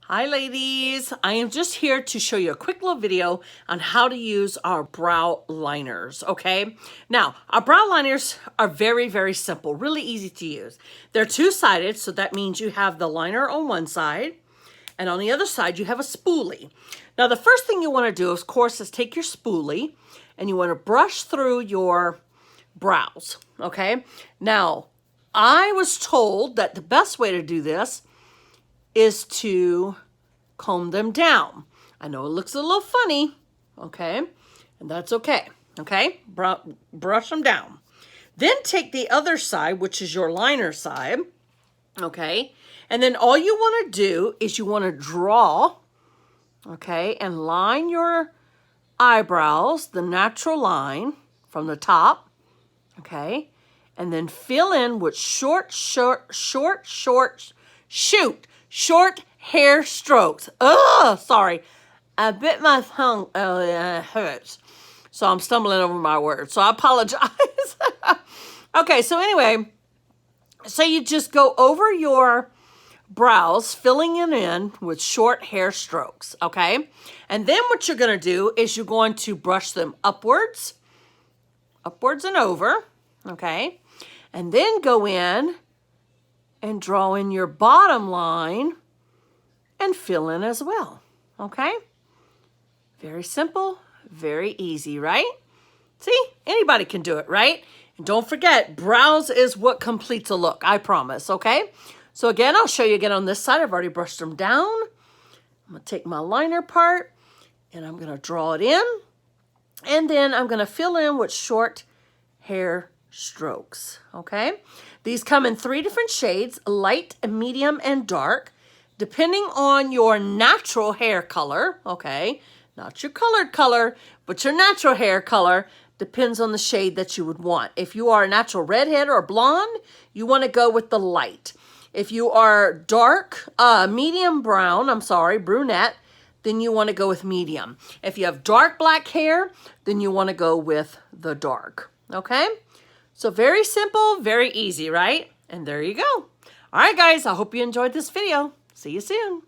Hi ladies, I am just here to show you a quick little video on how to use our brow liners, okay? Now, our brow liners are very, very simple, really easy to use. They're two-sided, so that means you have the liner on one side, and on the other side you have a spoolie. Now, the first thing you want to do, of course, is take your spoolie, and you want to brush through your brows, okay? Now, I was told that the best way to do this is to comb them down. I know it looks a little funny, okay? And that's okay, okay? Brush them down. Then take the other side, which is your liner side, okay? And then all you want to do is you want to draw, okay, and line your eyebrows, the natural line from the top, okay? And then fill in with short hair strokes. Oh, sorry. I bit my tongue. Oh, yeah, it hurts. So I'm stumbling over my words. So I apologize. Okay, so anyway, so you just go over your brows, filling it in with short hair strokes, okay? And then what you're going to do is you're going to brush them upwards and over, okay? And then go in and draw in your bottom line and fill in as well, okay? Very simple, very easy, right? See, anybody can do it, right? And don't forget, brows is what completes a look, I promise, okay? So again, I'll show you again on this side. I've already brushed them down. I'm gonna take my liner part and I'm gonna draw it in. And then I'm gonna fill in with short hair strokes, okay? These come in 3 different shades, light, medium, and dark, depending on your natural hair color, okay? Not your colored color, but your natural hair color depends on the shade that you would want. If you are a natural redhead or blonde, you wanna go with the light. If you are dark, brunette, then you wanna go with medium. If you have dark black hair, then you wanna go with the dark, okay? So very simple, very easy, right? And there you go. All right, guys, I hope you enjoyed this video. See you soon.